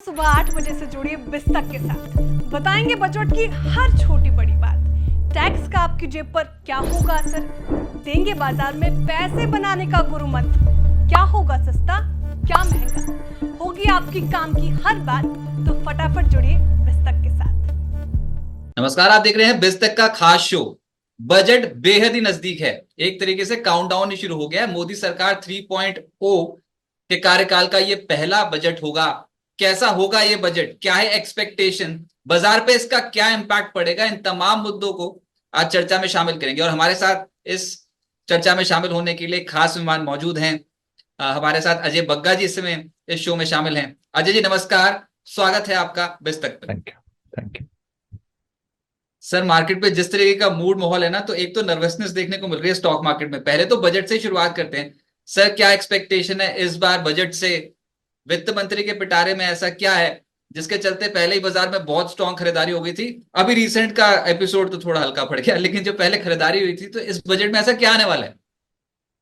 सुबह 8 बजे से जुड़िए बिस्तक के साथ। बताएंगे बजट की हर छोटी बड़ी बात। टैक्स का आपकी जेब पर क्या होगा असर, देंगे बाजार में पैसे बनाने का गुरु मंत्र। क्या होगा सस्ता, क्या महंगा, होगी आपकी काम की हर बात। तो फटाफट जुड़िए बिस्तक के साथ। नमस्कार, आप देख रहे हैं बिजतक का खास शो। बजट बेहद ही नजदीक है। एक तरीके से काउंटडाउन ही शुरू हो गया है। मोदी सरकार 3.0 के कार्यकाल का ये पहला बजट होगा। कैसा होगा ये बजट, क्या है एक्सपेक्टेशन, बाजार पे इसका क्या इंपैक्ट पड़ेगा, इन तमाम मुद्दों को आज चर्चा में शामिल करेंगे। और हमारे साथ इस चर्चा में शामिल होने के लिए खास मेहमान मौजूद हैं। हमारे साथ अजय बग्गा जी इस समय इस शो में शामिल हैं। अजय जी नमस्कार, स्वागत है आपका बिजतक पे। Thank you. Thank you. Sir, market पे जिस तरीके का मूड माहौल है ना, तो एक तो नर्वसनेस देखने को मिल रही है स्टॉक मार्केट में। पहले तो बजट से ही शुरुआत करते हैं। सर, क्या एक्सपेक्टेशन है इस बार बजट से? वित्त मंत्री के पिटारे में ऐसा क्या है जिसके चलते पहले ही बाजार में बहुत स्ट्रांग खरीदारी हो गई थी? अभी रिसेंट का एपिसोड तो थोड़ा हल्का पड़ गया, लेकिन जो पहले खरीदारी हुई थी, तो इस बजट में ऐसा क्या आने वाला है?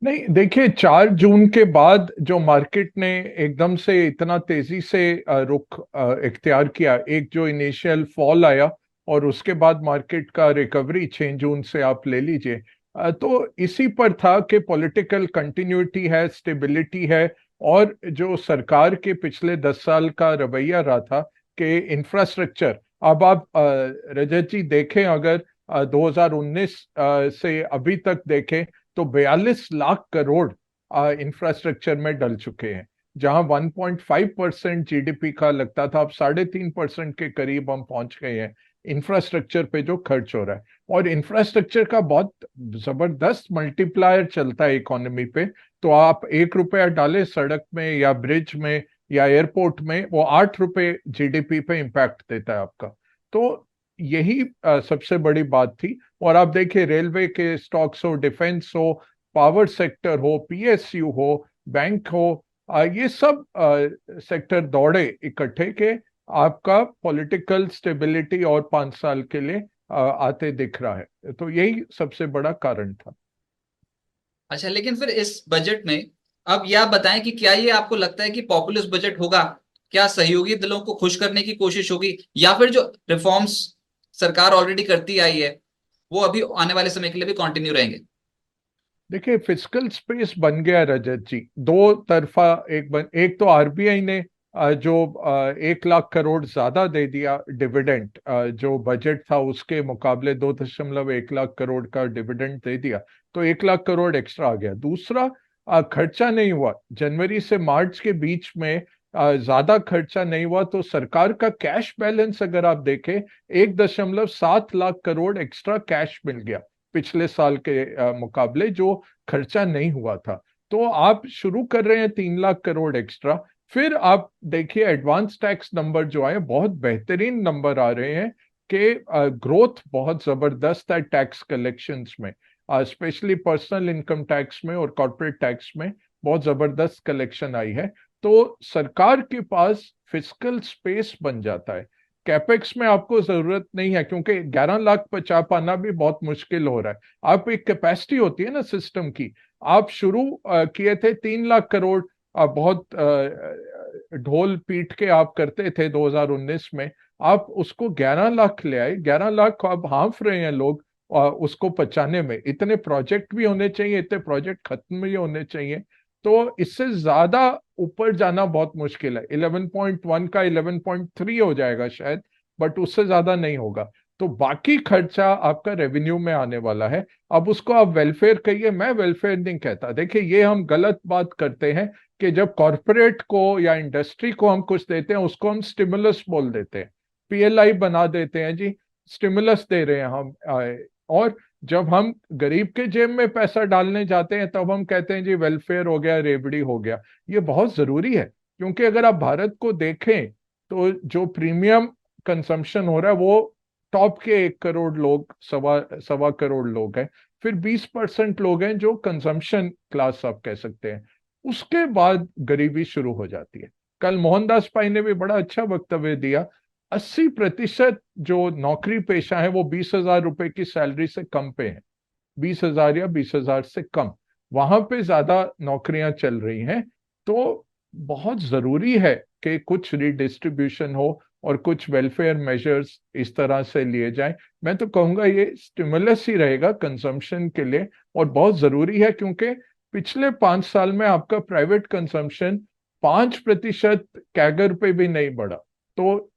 नहीं, देखिए, 4 जून के बाद जो मार्केट ने एकदम से इतना तेजी से रुख इख्तियार किया, एक जो इनिशियल फॉल आया और उसके बाद मार्केट का रिकवरी 6 जून से आप ले लीजिए, तो इसी पर था कि पॉलिटिकल कंटिन्यूटी है, स्टेबिलिटी है। और जो सरकार के पिछले 10 साल का रवैया रहा था कि इंफ्रास्ट्रक्चर, अब आप रजत जी देखें, अगर 2019 से अभी तक देखें तो 42 लाख करोड़ इंफ्रास्ट्रक्चर में डल चुके हैं। जहां 1.5% जीडीपी का लगता था, अब 3.5% के करीब हम पहुंच गए हैं इंफ्रास्ट्रक्चर पे जो खर्च हो रहा है। और इंफ्रास्ट्रक्चर का बहुत जबरदस्त मल्टीप्लायर चलता है इकोनॉमी पे। तो आप 1 रुपया डालें सड़क में या ब्रिज में या एयरपोर्ट में, वो 8 रुपए जीडीपी पे इम्पैक्ट देता है आपका। तो यही सबसे बड़ी बात थी। और आप देखिए, रेलवे के स्टॉक्स हो, डिफेंस हो, पावर सेक्टर हो, पीएसयू हो, बैंक हो, ये सब सेक्टर दौड़े इकट्ठे के आपका पॉलिटिकल स्टेबिलिटी और 5 साल के लिए आते दिख रहा है। तो यही सबसे बड़ा कारण था। अच्छा, लेकिन फिर इस बजट में अब यह बताएं कि क्या ये आपको लगता है कि पॉपुलिस्ट बजट होगा? क्या सहयोगी दलों को खुश करने की कोशिश होगी, या फिर जो रिफॉर्म्स सरकार ऑलरेडी करती आई है वो अभी आने वाले समय के लिए भी कंटिन्यू रहेंगे? देखिए, फिजिकल स्पेस बन गया रजत जी, दो तरफा। एक तो आरबीआई ने जो 1 लाख करोड़ ज्यादा दे दिया डिविडेंड, जो बजट था उसके मुकाबले 2.1 लाख करोड़ का डिविडेंड दे दिया, तो 1 लाख करोड़ एक्स्ट्रा आ गया। दूसरा, खर्चा नहीं हुआ जनवरी से मार्च के बीच में, ज्यादा खर्चा नहीं हुआ, तो सरकार का कैश बैलेंस अगर आप देखें, 1.7 लाख करोड़ एक्स्ट्रा कैश मिल गया पिछले साल के मुकाबले, जो खर्चा नहीं हुआ था। तो आप शुरू कर रहे हैं 3 लाख करोड़ एक्स्ट्रा। फिर आप देखिए, एडवांस टैक्स नंबर जो आए, बहुत बेहतरीन नंबर आ रहे हैं कि ग्रोथ बहुत जबरदस्त है टैक्स कलेक्शंस में, स्पेशली पर्सनल इनकम टैक्स में और कॉर्पोरेट टैक्स में बहुत जबरदस्त कलेक्शन आई है। तो सरकार के पास फिस्कल स्पेस बन जाता है। कैपेक्स में आपको जरूरत नहीं है, क्योंकि 11 लाख पचा पाना भी बहुत मुश्किल हो रहा है। आप एक कैपेसिटी होती है ना सिस्टम की, आप शुरू किए थे 3 लाख करोड़, बहुत ढोल पीट के आप करते थे 2019 में। आप उसको 11 लाख ले आए, 11 लाख को अब हाँफ रहे हैं लोग उसको पचाने में। इतने प्रोजेक्ट भी होने चाहिए, इतने प्रोजेक्ट खत्म भी होने चाहिए। तो इससे ज्यादा ऊपर जाना बहुत मुश्किल है। 11.1 का 11.3 हो जाएगा शायद, बट उससे ज्यादा नहीं होगा। तो बाकी खर्चा आपका रेवेन्यू में आने वाला है। अब उसको आप वेलफेयर कहिए, मैं वेलफेयर नहीं कहता। देखिए, ये हम गलत बात करते हैं कि जब कॉरपोरेट को या इंडस्ट्री को हम कुछ देते हैं, उसको हम स्टिमुलस बोल देते हैं, पीएलआई बना देते हैं जी, स्टिमुलस दे रहे हैं हम। और जब हम गरीब के जेब में पैसा डालने जाते हैं, तब हम कहते हैं जी वेलफेयर हो गया, रेवड़ी हो गया। ये बहुत जरूरी है, क्योंकि अगर आप भारत को देखें तो जो प्रीमियम कंजम्पशन हो रहा है, वो टॉप के 1 करोड़ लोग, सवा सवा करोड़ लोग हैं। फिर 20% लोग हैं जो कंजम्पशन क्लास आप कह सकते हैं। उसके बाद गरीबी शुरू हो जाती है। कल मोहनदास पाई ने भी बड़ा अच्छा वक्तव्य दिया। 80% जो नौकरी पेशा है वो 20,000 रुपए की सैलरी से कम पे है, 20,000 या 20,000 से कम, वहां पे ज्यादा नौकरियां चल रही हैं। तो बहुत जरूरी है के कुछ रिडिस्ट्रीब्यूशन हो और कुछ वेलफेयर मेजर्स इस तरह से लिए जाएं। मैं तो कहूंगा ये स्टिमुलस ही रहेगा कंजम्पशन के लिए, और बहुत जरूरी है, क्योंकि पिछले 5 साल में आपका प्राइवेट कंजम्पशन 5% कैगर पे भी नहीं बढ़ा। तो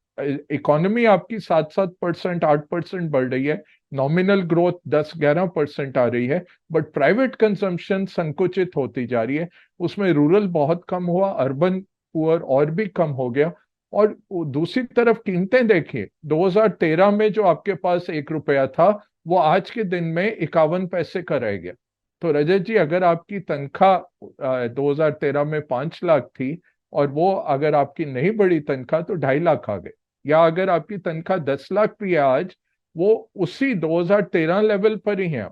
इकोनॉमी आपकी 7-7%, 8% बढ़ रही है, नॉमिनल ग्रोथ 10-11% आ रही है, बट प्राइवेट कंजम्पशन संकुचित होती जा रही है। उसमें रूरल बहुत कम हुआ, अर्बन पुअर और भी कम हो गया। और दूसरी तरफ कीमतें देखिए, 2013 में जो आपके पास 1 रुपया था वो आज के दिन में 51 पैसे का रह गया। तो रजत जी, अगर आपकी तनख्वाह 2013 में 5 लाख थी और वो अगर आपकी नहीं बढ़ी तनख्वाह तो 2.5 लाख आ गए, या अगर आपकी तनख्वाह 10 लाख भी है आज, वो उसी 2013 लेवल पर ही है,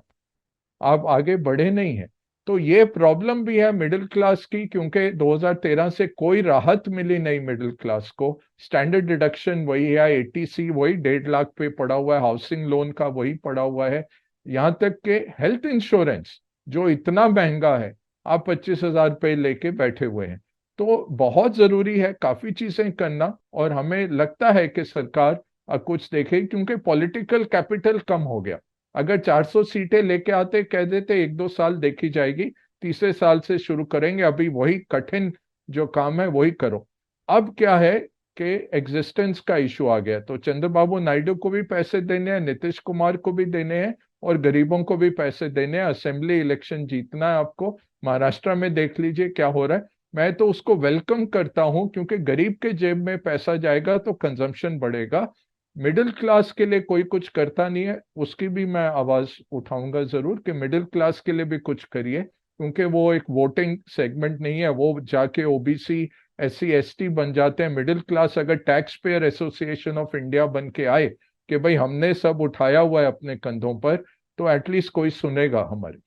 आप आगे बढ़े नहीं हैं। तो ये प्रॉब्लम भी है मिडिल क्लास की, क्योंकि 2013 से कोई राहत मिली नहीं मिडिल क्लास को। स्टैंडर्ड डिडक्शन वही है, एटीसी वही 1.5 लाख पे पड़ा हुआ है, हाउसिंग लोन का वही पड़ा हुआ है, यहाँ तक के हेल्थ इंश्योरेंस जो इतना महंगा है आप 25,000 रुपये लेके बैठे हुए हैं। तो बहुत जरूरी है काफी चीजें करना, और हमें लगता है कि सरकार कुछ देखे, क्योंकि पॉलिटिकल कैपिटल कम हो गया। अगर 400 सीटें लेके आते, कह देते 1-2 साल देखी जाएगी, तीसरे साल से शुरू करेंगे, अभी वही कठिन जो काम है वही करो। अब क्या है कि एग्जिस्टेंस का इशू आ गया, तो चंद्रबाबू नायडू को भी पैसे देने हैं, नीतीश कुमार को भी देने हैं, और गरीबों को भी पैसे देने हैं। असेंबली इलेक्शन जीतना है आपको, महाराष्ट्र में देख लीजिए क्या हो रहा है। मैं तो उसको वेलकम करता हूं, क्योंकि गरीब के जेब में पैसा जाएगा तो कंजम्पशन बढ़ेगा। मिडिल क्लास के लिए कोई कुछ करता नहीं है, उसकी भी मैं आवाज उठाऊंगा जरूर कि मिडिल क्लास के लिए भी कुछ करिए, क्योंकि वो एक वोटिंग सेगमेंट नहीं है, वो जाके ओबीसी SC ST बन जाते हैं। मिडिल क्लास अगर tax payer association of India बन के आए कि भाई हमने सब उठाया हुआ है अपने कंधों पर, तो एटलीस्ट कोई सुनेगा हमारी।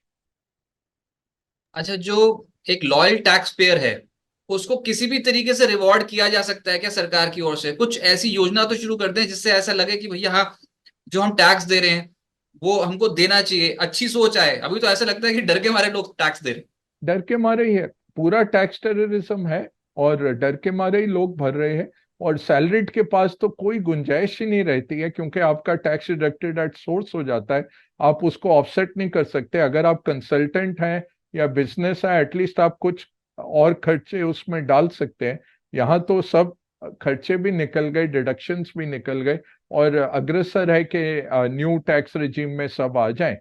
अच्छा, जो एक लॉयल टैक्स पेयर है उसको किसी भी तरीके से रिवॉर्ड किया जा सकता है क्या सरकार की ओर से? कुछ ऐसी योजना तो शुरू कर दें जिससे ऐसा लगे कि भैया हाँ, जो हम टैक्स दे रहे हैं वो हमको देना चाहिए, अच्छी सोच आए। अभी तो ऐसा लगता है कि डर के मारे लोग टैक्स दे रहे हैं। डर के मारे ही है, पूरा टैक्स टेररिज्म है, और डर के मारे ही लोग भर रहे हैं। और सैलरीड के पास तो कोई गुंजाइश ही नहीं रहती है, क्योंकि आपका टैक्स डिडक्टेड एट सोर्स हो जाता है, आप उसको ऑफसेट नहीं कर सकते। अगर आप कंसल्टेंट हैं या बिजनेस है, एटलीस्ट आप कुछ और खर्चे उसमें डाल सकते हैं। यहाँ तो सब खर्चे भी निकल गए, डिडक्शंस भी निकल गए, और अग्रसर है कि न्यू टैक्स रिजीम में सब आ जाएं।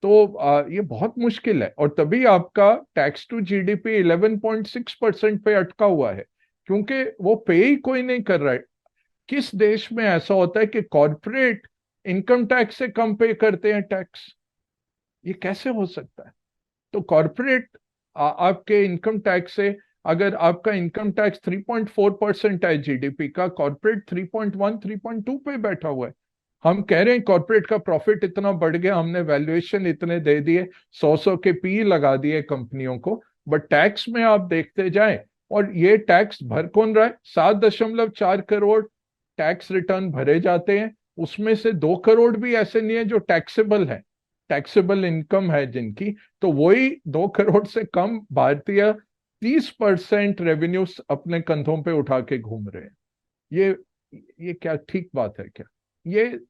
तो ये बहुत मुश्किल है, और तभी आपका टैक्स टू जीडीपी 11.6% पे अटका हुआ है, क्योंकि वो पे ही कोई नहीं कर रहा है। किस देश में ऐसा होता है कि कॉरपोरेट इनकम टैक्स से कम पे करते हैं टैक्स? ये कैसे हो सकता है? तो कॉरपोरेट आपके इनकम टैक्स से, अगर आपका इनकम टैक्स 3.4% है जीडीपी का, कॉरपोरेट 3.1 3.2 पे बैठा हुआ है। हम कह रहे हैं कॉरपोरेट का प्रॉफिट इतना बढ़ गया, हमने वैल्यूएशन इतने दे दिए, 100 के पी लगा दिए कंपनियों को, बट टैक्स में आप देखते जाएं, और ये टैक्स भर कौन रहा है? 7.4 करोड़ टैक्स रिटर्न भरे जाते हैं, उसमें से 2 करोड़ भी ऐसे नहीं है जो टैक्सेबल है, टैक्सेबल इनकम है जिनकी। तो वही 2 करोड़ से कम भारतीय 30% रेवेन्यूज अपने कंधों पे उठा के घूम रहे हैं। ये क्या ठीक बात है क्या?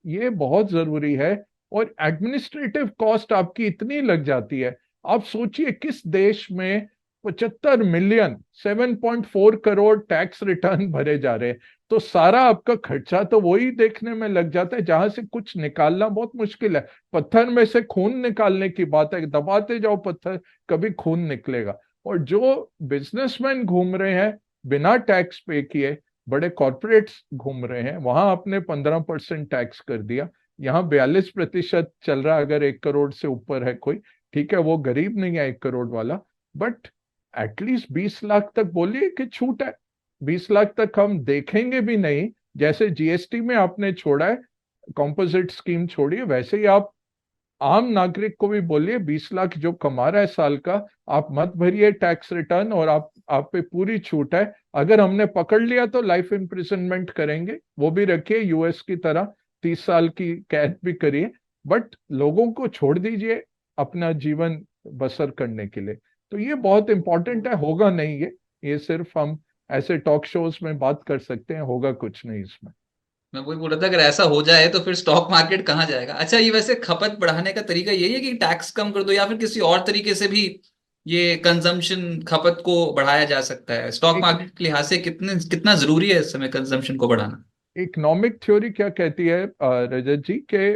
ये बहुत जरूरी है। और एडमिनिस्ट्रेटिव कॉस्ट आपकी इतनी लग जाती है, आप सोचिए किस देश में 75 मिलियन 7.4 करोड़ टैक्स रिटर्न भरे जा रहे हैं, तो सारा आपका खर्चा तो वही देखने में लग जाता है, जहां से कुछ निकालना बहुत मुश्किल है। पत्थर में से खून निकालने की बात है, दबाते जाओ पत्थर, कभी खून निकलेगा। और जो बिजनेसमैन घूम रहे हैं बिना टैक्स पे किए, बड़े कॉरपोरेट्स घूम रहे हैं, वहां आपने 15% टैक्स कर दिया, यहाँ 42% चल रहा है। अगर 1 करोड़ से ऊपर है कोई, ठीक है वो गरीब नहीं है 1 करोड़ वाला, बट एटलीस्ट 20 लाख तक बोलिए कि छूट है। 20 लाख तक हम देखेंगे भी नहीं, जैसे जीएसटी में आपने छोड़ा है, कॉम्पोजिट स्कीम छोड़िए, वैसे ही आप आम नागरिक को भी बोलिए 20 लाख जो कमा रहा है साल का, आप मत भरिए टैक्स रिटर्न, और आप पे पूरी छूट है। अगर हमने पकड़ लिया तो लाइफ इम्प्रिजनमेंट करेंगे, वो भी रखिए यूएस की तरह, 30 साल की कैद भी करिए, बट लोगों को छोड़ दीजिए अपना जीवन बसर करने के लिए। तो ये बहुत इंपॉर्टेंट है, होगा नहीं ये सिर्फ हम ऐसे टॉक शोज में बात कर सकते हैं, होगा कुछ नहीं इसमें। मैं वही बोल रहा था, अगर ऐसा हो जाए तो फिर स्टॉक मार्केट कहाँ जाएगा। अच्छा, ये वैसे खपत बढ़ाने का तरीका यही है कि टैक्स कम कर दो, या फिर किसी और तरीके से भी ये कंजम्पशन, खपत को बढ़ाया जा सकता है? स्टॉक एक मार्केट के लिहाज से कितना जरूरी है इस समय कंजम्पशन को बढ़ाना? इकोनॉमिक थ्योरी क्या कहती है रजत जी, के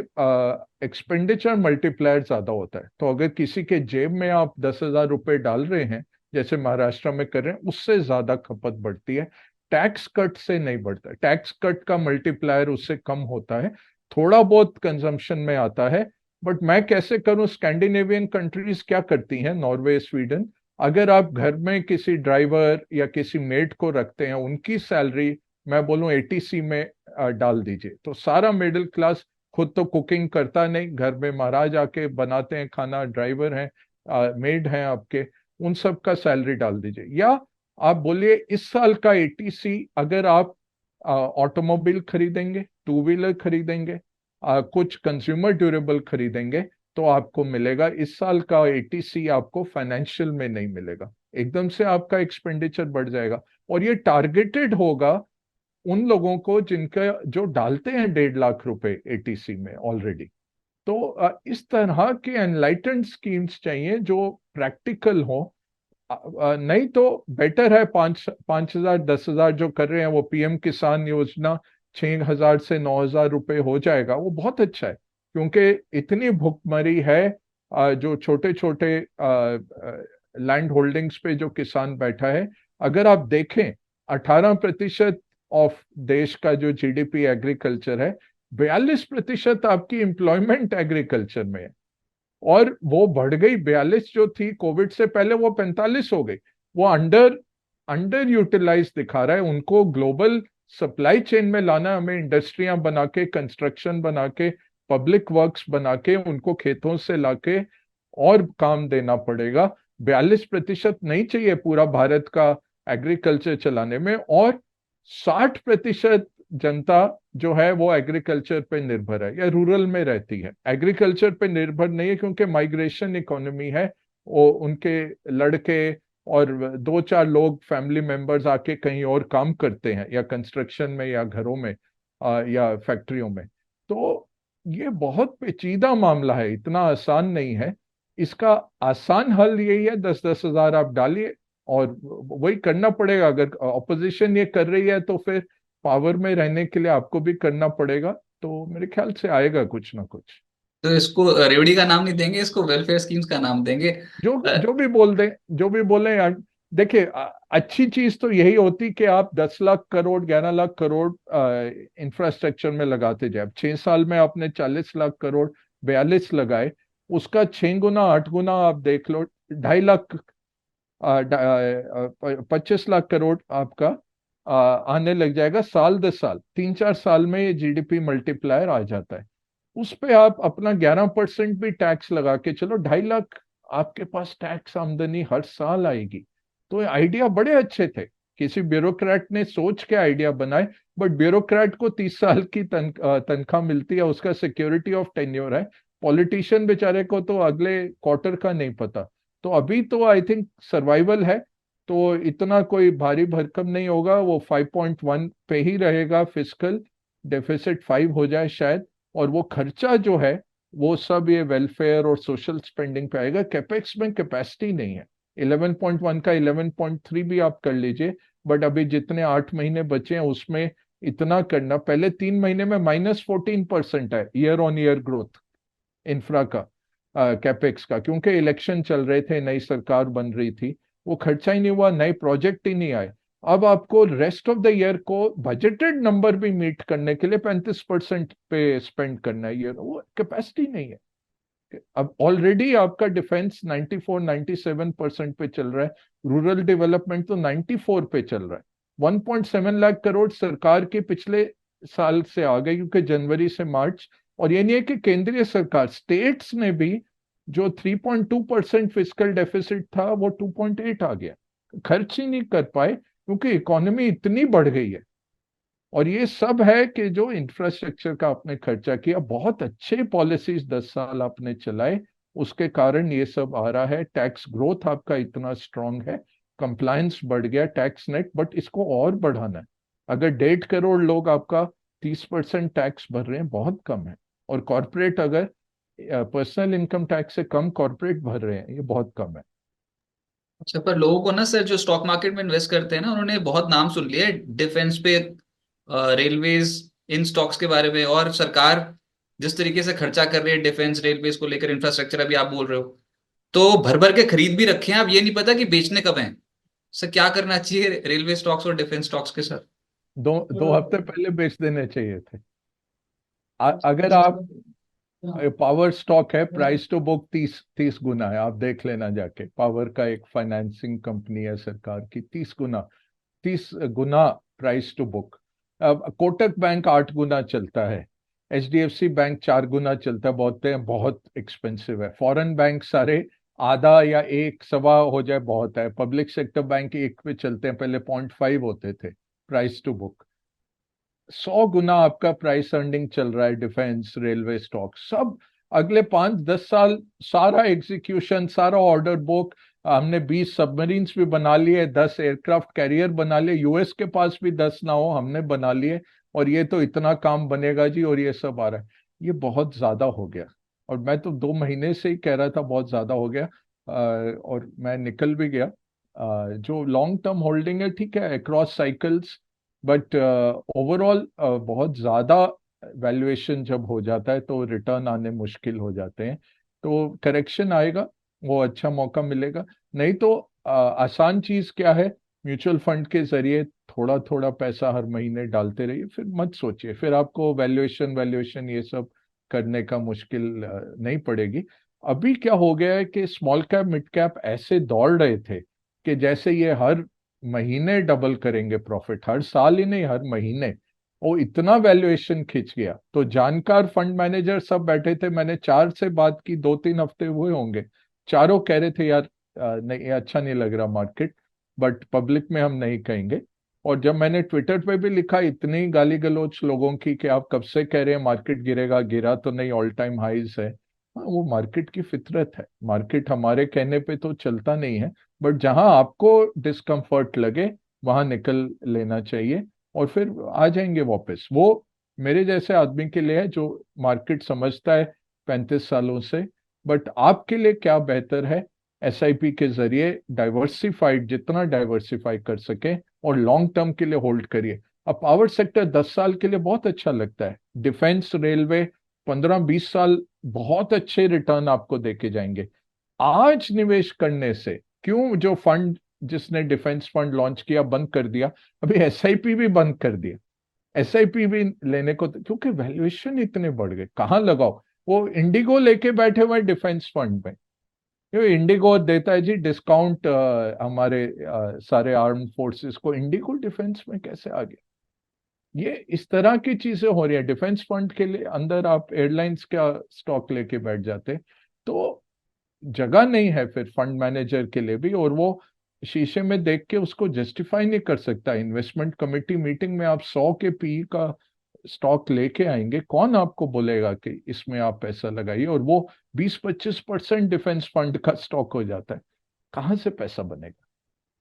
एक्सपेंडिचर मल्टीप्लायर ज्यादा होता है। तो अगर किसी के जेब में आप 10,000 रुपए डाल रहे हैं, जैसे महाराष्ट्र में कर रहे हैं, उससे ज्यादा खपत बढ़ती है, टैक्स कट से नहीं बढ़ता। टैक्स कट का मल्टीप्लायर उससे कम होता है, थोड़ा बहुत कंजम्पशन में आता है। बट मैं कैसे करूं, स्कैंडिनेवियन कंट्रीज क्या करती हैं, नॉर्वे, स्वीडन, अगर आप घर में किसी ड्राइवर या किसी मेड को रखते हैं, उनकी सैलरी मैं बोलूं एटीसी में डाल दीजिए, तो सारा मिडिल क्लास, खुद तो कुकिंग करता नहीं, घर में महाराज आके बनाते हैं खाना, ड्राइवर हैं, मेड हैं आपके, उन सब का सैलरी डाल दीजिए। या आप बोलिए इस साल का एटीसी, अगर आप ऑटोमोबाइल खरीदेंगे, टू व्हीलर खरीदेंगे, कुछ कंज्यूमर ड्यूरेबल खरीदेंगे, तो आपको मिलेगा इस साल का एटीसी, आपको फाइनेंशियल में नहीं मिलेगा, एकदम से आपका एक्सपेंडिचर बढ़ जाएगा। और ये टारगेटेड होगा उन लोगों को जिनका जो डालते हैं 1.5 लाख रुपए एटीसी में ऑलरेडी। तो इस तरह के एनलाइटेंड स्कीम्स चाहिए जो प्रैक्टिकल हो। नहीं तो बेटर है 5,000 10,000 जो कर रहे हैं, वो पीएम किसान योजना 6,000 से 9,000 रुपए हो जाएगा, वो बहुत अच्छा है। क्योंकि इतनी भुखमरी है, जो छोटे छोटे लैंड होल्डिंग्स पे जो किसान बैठा है, अगर आप देखें 18% ऑफ देश का जो जीडीपी एग्रीकल्चर है, 42% आपकी एम्प्लॉयमेंट एग्रीकल्चर में है। और वो बढ़ गई, 42 जो थी कोविड से पहले वो 45 हो गई। वो अंडर अंडर यूटिलाइज दिखा रहा है। उनको ग्लोबल सप्लाई चेन में लाना, हमें इंडस्ट्रियां बना के, कंस्ट्रक्शन बना के, पब्लिक वर्क्स बना के, उनको खेतों से लाके और काम देना पड़ेगा। 42% नहीं चाहिए पूरा भारत का एग्रीकल्चर चलाने में। और 60% जनता जो है वो एग्रीकल्चर पे निर्भर है या रूरल में रहती है, एग्रीकल्चर पे निर्भर नहीं है, क्योंकि माइग्रेशन इकोनॉमी है। वो उनके लड़के और 2-4 लोग फैमिली मेंबर्स आके कहीं और काम करते हैं, या कंस्ट्रक्शन में, या घरों में, या फैक्ट्रियों में। तो ये बहुत पेचीदा मामला है, इतना आसान नहीं है। इसका आसान हल यही है, 10-10 हजार आप डालिए, और वही करना पड़ेगा। अगर ऑपोजिशन ये कर रही है तो फिर पावर में रहने के लिए आपको भी करना पड़ेगा। तो मेरे ख्याल से आएगा कुछ ना कुछ। तो इसको रेवड़ी का नाम नहीं देंगे, इसको वेलफेयर स्कीम्स का नाम देंगे। जो जो भी बोल दें, जो भी बोले यार। देखिए, अच्छी चीज तो यही होती कि आप 10 लाख करोड़, 11 लाख करोड़ इंफ्रास्ट्रक्चर में लगाते जाए। अब 6 साल में आपने 40 लाख करोड़, 42 लगाए, उसका 6 गुना 8 गुना आप देख लो, 2.5 लाख, 25 लाख करोड़ आपका आने लग जाएगा साल 10 साल। 3-4 साल में ये जीडीपी मल्टीप्लायर आ जाता है। उस पे आप अपना 11% भी टैक्स लगा के चलो, 2.5 लाख आपके पास टैक्स आमदनी हर साल आएगी। तो ये आइडिया बड़े अच्छे थे, किसी ब्यूरोक्रेट ने सोच के आइडिया बनाए। बट ब्यूरोक्रेट को 30 साल की तनख्वाह मिलती है, उसका सिक्योरिटी ऑफ टेन्योर है। पॉलिटिशियन बेचारे को तो अगले क्वार्टर का नहीं पता। तो अभी तो आई थिंक सर्वाइवल है, तो इतना कोई भारी भरकम नहीं होगा। वो 5.1 पे ही रहेगा, फिस्कल डेफिसिट 5 हो जाए शायद। और वो खर्चा जो है वो सब ये वेलफेयर और सोशल स्पेंडिंग पे आएगा। कैपेक्स में कैपेसिटी नहीं है। 11.1 का 11.3 भी आप कर लीजिए, बट अभी जितने 8 महीने बचे हैं उसमें इतना करना, पहले 3 महीने में -14% है year on year growth infra का, कैपेक्स का, क्योंकि इलेक्शन चल रहे थे, नई सरकार बन रही थी, वो खर्चा ही नहीं हुआ, नए प्रोजेक्ट ही नहीं आए। अब आपको रेस्ट ऑफ द ईयर को बजटेड नंबर भी मीट करने के लिए 35% पे स्पेंड करना है, ये वो कैपेसिटी नहीं है। अब ऑलरेडी आपका डिफेंस 94-97% पे चल रहा है, रूरल डेवलपमेंट तो 94 पे चल रहा है। 1.7 लाख करोड़ सरकार के पिछले साल से आ गए, क्योंकि जनवरी से मार्च। और ये नहीं है कि केंद्रीय सरकार, स्टेट्स ने भी जो 3.2% फिस्कल डेफिसिट था वो 2.8 आ गया। खर्च ही नहीं कर पाए क्योंकि इकोनॉमी इतनी बढ़ गई है। और ये सब है कि जो इंफ्रास्ट्रक्चर का आपने खर्चा किया, बहुत अच्छे पॉलिसीज 10 साल आपने चलाए, उसके कारण ये सब आ रहा है। टैक्स ग्रोथ आपका इतना स्ट्रांग है, कंप्लायंस बढ़ गया टैक्स नेट, बट इसको और बढ़ाना है। अगर 1.5 करोड़ लोग आपका 30% टैक्स भर रहे हैं, बहुत कम है। और कॉरपोरेट अगर पर्सनल इनकम टैक्स से कम कॉरपोरेट भर रहे हैं, ये बहुत कम है। अच्छा, पर लोगों को ना सर, जो स्टॉक मार्केट में इन्वेस्ट करते हैं ना, उन्होंने बहुत नाम सुन लिया है डिफेंस पे, रेलवेज, इन स्टॉक्स के बारे में। और सरकार जिस तरीके से खर्चा कर रही है डिफेंस रेलवेज को लेकर, इंफ्रास्ट्रक्चर अभी आप बोल रहे हो, तो भर भर के खरीद भी रखे हैं। अब ये नहीं पता कि बेचने कब हैं। सर क्या करना चाहिए रेलवे स्टॉक्स और डिफेंस स्टॉक्स के सर? दो 2 हफ्ते पहले बेच देने चाहिए थे। अगर आप पावर स्टॉक है, प्राइस टू बुक 30 गुना है, आप देख लेना जाके। पावर का एक फाइनेंसिंग कंपनी है सरकार की, 30 गुना प्राइस टू बुक। अब कोटक बैंक 8 गुना चलता है, एचडीएफसी बैंक 4 गुना चलता है, बहुत एक्सपेंसिव है। फॉरेन बैंक सारे आधा या एक सवा हो जाए बहुत है। पब्लिक सेक्टर बैंक 1 पे चलते हैं, पहले 0.5 होते थे प्राइस टू बुक। 100 गुना आपका प्राइस अर्निंग चल रहा है डिफेंस रेलवे स्टॉक सब। अगले 5-10 साल सारा एग्जीक्यूशन, सारा ऑर्डर बुक। हमने 20 सबमरीन्स भी बना लिए, 10 एयरक्राफ्ट कैरियर बना लिए, यूएस के पास भी 10 ना हो, हमने बना लिए। और ये तो इतना काम बनेगा जी, और ये सब आ रहा है। ये बहुत ज्यादा हो गया। और मैं तो 2 महीने से ही कह रहा था बहुत ज्यादा हो गया। और मैं निकल भी गया। जो लॉन्ग टर्म होल्डिंग है ठीक है, अक्रॉस साइकिल्स, बट ओवरऑल बहुत ज्यादा वैल्यूएशन जब हो जाता है तो रिटर्न आने मुश्किल हो जाते हैं। तो करेक्शन आएगा, वो अच्छा मौका मिलेगा। नहीं तो आसान चीज क्या है, म्यूचुअल फंड के जरिए थोड़ा थोड़ा पैसा हर महीने डालते रहिए, फिर मत सोचिए, फिर आपको वैल्यूएशन वैल्यूएशन ये सब करने का मुश्किल नहीं पड़ेगी। अभी क्या हो गया है कि स्मॉल कैप मिड कैप ऐसे दौड़ रहे थे कि जैसे ये हर महीने डबल करेंगे प्रॉफिट, हर साल ही नहीं, हर महीने। वो इतना वैल्यूएशन खिंच गया, तो जानकार फंड मैनेजर सब बैठे थे। मैंने 4 से बात की, 2-3 हफ्ते हुए होंगे। चारों कह रहे थे यार नहीं, ये अच्छा नहीं लग रहा मार्केट, बट पब्लिक में हम नहीं कहेंगे। और जब मैंने ट्विटर पे भी लिखा, इतनी गाली गलौज लोगों की कि आप कब से कह रहे हैं मार्केट गिरेगा, गिरा तो नहीं, ऑल टाइम हाईज है। हाँ, वो मार्केट की फितरत है, मार्केट हमारे कहने पे तो चलता नहीं है। बट जहां आपको डिस्कम्फर्ट लगे वहां निकल लेना चाहिए, और फिर आ जाएंगे वापस। वो मेरे जैसे आदमी के लिए है जो मार्केट समझता है 35 सालों से। बट आपके लिए क्या बेहतर है, एसआईपी के जरिए डाइवर्सिफाइड, जितना डाइवर्सिफाई कर सके, और लॉन्ग टर्म के लिए होल्ड करिए। अब पावर सेक्टर 10 साल के लिए बहुत अच्छा लगता है, डिफेंस रेलवे 15-20 साल बहुत अच्छे रिटर्न आपको देके जाएंगे। आज निवेश करने से क्यों, जो फंड जिसने डिफेंस फंड लॉन्च किया बंद कर दिया, अभी एसआईपी भी बंद कर दिया। एसआईपी भी लेने को, क्योंकि वैल्यूएशन इतने बढ़ गए, कहाँ लगाओ। वो इंडिगो लेके बैठे हुए डिफेंस फंड में। ये इंडिगो देता है जी डिस्काउंट हमारे सारे आर्म फोर्सेस को, इंडिगो डिफेंस में कैसे आ गया। ये इस तरह की चीजें हो रही है डिफेंस फंड के लिए। अंदर आप एयरलाइंस का स्टॉक लेके बैठ जाते, तो जगह नहीं है फिर फंड मैनेजर के लिए भी। और वो शीशे में देख के उसको जस्टिफाई नहीं कर सकता। इन्वेस्टमेंट कमेटी मीटिंग में आप 100 के पी का स्टॉक लेके आएंगे, कौन आपको बोलेगा कि इसमें आप पैसा लगाइए, और वो 20-25% डिफेंस फंड का स्टॉक हो जाता है, कहाँ से पैसा बनेगा।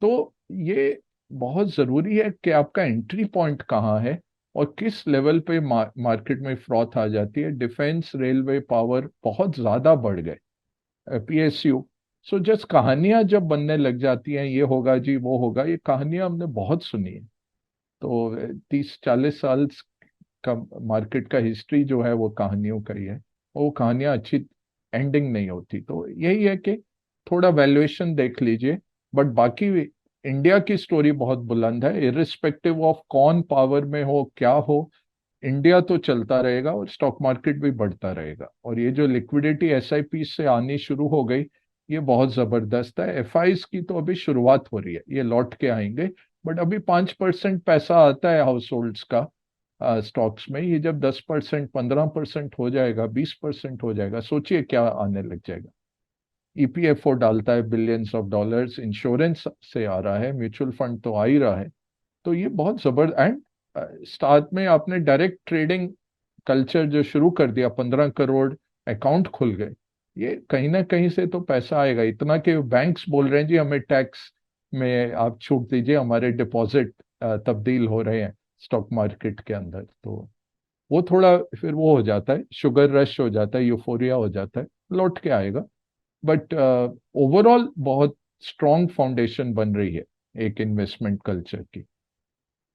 तो ये बहुत जरूरी है कि आपका एंट्री पॉइंट कहाँ है, और किस लेवल पे मार्केट में फ्रॉथ आ जाती है। डिफेंस रेलवे पावर बहुत ज्यादा बढ़ गए, पीएसयू। सो जस्ट कहानियां जब बनने लग जाती हैं, ये होगा जी वो होगा, ये कहानियां हमने बहुत सुनी है। तो 30-40 साल का मार्केट का हिस्ट्री जो है वो कहानियों का ही है। वो कहानियां अच्छी एंडिंग नहीं होती। तो यही है कि थोड़ा वैल्यूएशन देख लीजिए। बट बाकी इंडिया की स्टोरी बहुत बुलंद है, इरिस्पेक्टिव ऑफ कौन पावर में हो क्या हो। इंडिया तो चलता रहेगा, और स्टॉक मार्केट भी बढ़ता रहेगा। और ये जो लिक्विडिटी एसआईपी से आनी शुरू हो गई, ये बहुत जबरदस्त है। एफआईज की तो अभी शुरुआत हो रही है, ये लौट के आएंगे। बट अभी 5% पैसा आता है हाउस होल्ड्स का स्टॉक्स में। ये जब 10%, 15% हो जाएगा, 20% हो जाएगा, सोचिए क्या आने लग जाएगा। ईपीएफओ डालता है बिलियंस ऑफ डॉलर्स, इंश्योरेंस से आ रहा है, म्यूचुअल फंड तो आ ही रहा है। तो ये बहुत जबरदस्त। एंड स्टार्ट में आपने डायरेक्ट ट्रेडिंग कल्चर जो शुरू कर दिया, 15 करोड़ अकाउंट खुल गए, ये कहीं ना कहीं से तो पैसा आएगा। इतना कि बैंक्स बोल रहे हैं जी हमें टैक्स में आप छूट दीजिए, हमारे डिपॉजिट तब्दील हो रहे हैं स्टॉक मार्केट के अंदर। तो वो थोड़ा फिर वो हो जाता है, शुगर रश हो जाता है, यूफोरिया हो जाता है, लौट के आएगा। बट ओवरऑल बहुत स्ट्रॉन्ग फाउंडेशन बन रही है एक इन्वेस्टमेंट कल्चर की।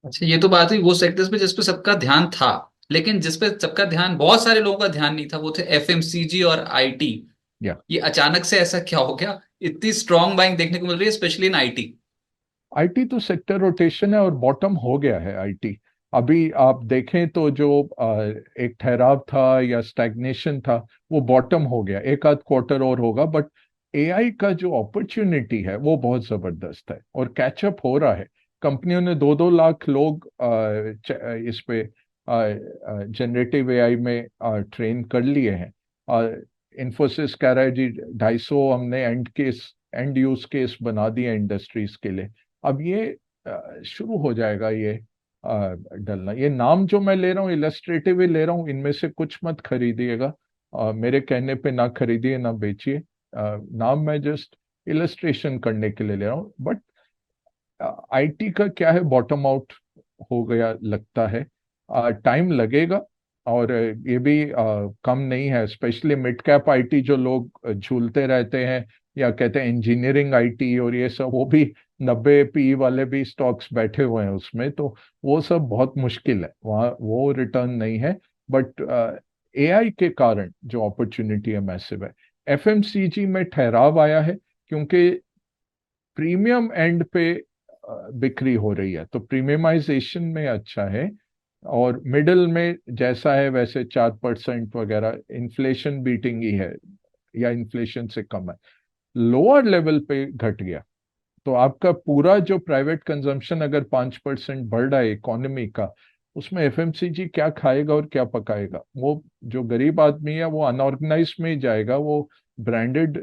अच्छा, ये तो बात हुई वो सेक्टर्स पे जिसपे सबका ध्यान था, लेकिन जिसपे सबका ध्यान, बहुत सारे लोगों का ध्यान नहीं था, वो थे एफएमसीजी और आईटी। या ये अचानक से ऐसा क्या हो गया, इतनी स्ट्रॉन्ग बाइंग देखने को मिल रही है स्पेशली इन आईटी? आईटी तो सेक्टर रोटेशन है और बॉटम हो गया है आईटी। अभी आप देखें तो जो एक ठहराव था या स्टैग्नेशन था, वो बॉटम हो गया, एक आध क्वार्टर और होगा। बट एआई का जो अपॉर्चुनिटी है वो बहुत जबरदस्त है और कैचअप हो रहा है। कंपनियों ने 2-2 लाख लोग इस पे जनरेटिव एआई में ट्रेन कर लिए हैं। इन्फोसिस कह रहा है जी 250 हमने एंड यूज केस बना दिए इंडस्ट्रीज के लिए। अब ये शुरू हो जाएगा ये डलना। ये नाम जो मैं ले रहा हूँ इलस्ट्रेटिव ही ले रहा हूँ, इनमें से कुछ मत खरीदिएगा, मेरे कहने पे ना खरीदिए ना बेचिए। नाम मैं जस्ट इलस्ट्रेशन करने के लिए ले रहा हूँ। बट आईटी का क्या है, बॉटम आउट हो गया लगता है। टाइम लगेगा और ये भी कम नहीं है। स्पेशली मिड कैप आईटी जो लोग झूलते रहते हैं या कहते हैं इंजीनियरिंग आईटी और ये सब, वो भी 90 पी वाले भी स्टॉक्स बैठे हुए हैं उसमें। तो वो सब बहुत मुश्किल है, वहाँ वो रिटर्न नहीं है। बट एआई के कारण जो अपॉर्चुनिटी है मैसिव है। एफएमसीजी में ठहराव आया है क्योंकि प्रीमियम एंड पे बिक्री हो रही है, तो प्रीमियमाइजेशन में अच्छा है। और मिडिल में जैसा है वैसे 4% वगैरह इन्फ्लेशन बीटिंग ही है या इन्फ्लेशन से कम है। लोअर लेवल पे घट गया तो आपका पूरा जो प्राइवेट कंजम्पशन अगर 5% बढ़ रहा है इकोनॉमी का, उसमें एफएमसीजी क्या खाएगा और क्या पकाएगा? वो जो गरीब आदमी है वो अनऑर्गेनाइज में ही जाएगा, वो ब्रांडेड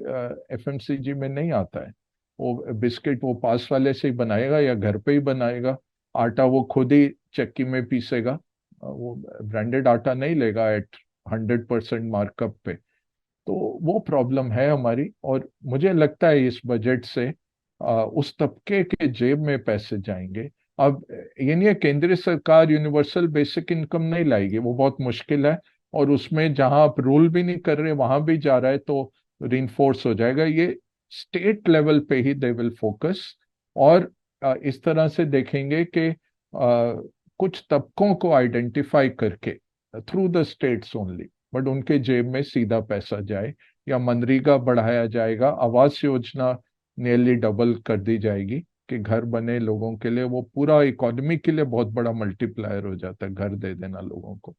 एफएमसीजी में नहीं आता है। वो बिस्किट वो पास वाले से ही बनाएगा या घर पे ही बनाएगा, आटा वो खुद ही चक्की में पीसेगा, वो ब्रांडेड आटा नहीं लेगा एट 100% मार्कअप पे। तो वो प्रॉब्लम है हमारी। और मुझे लगता है इस बजट से उस तबके के जेब में पैसे जाएंगे। अब ये नहीं है केंद्रीय सरकार यूनिवर्सल बेसिक इनकम नहीं लाएगी, वो बहुत मुश्किल है। और उसमें जहां आप रूल भी नहीं कर रहे वहां भी जा रहा है तो रिइंफोर्स हो जाएगा। ये स्टेट लेवल पे ही दे विल फोकस। और इस तरह से देखेंगे कि कुछ तबकों को आइडेंटिफाई करके through the states only, but उनके जेब में सीधा पैसा जाए। या मनरेगा बढ़ाया जाएगा, आवास योजना नियरली डबल कर दी जाएगी कि घर बने लोगों के लिए, वो पूरा इकोनॉमी के लिए बहुत बड़ा मल्टीप्लायर हो जाता है। घर दे देना लोगों को,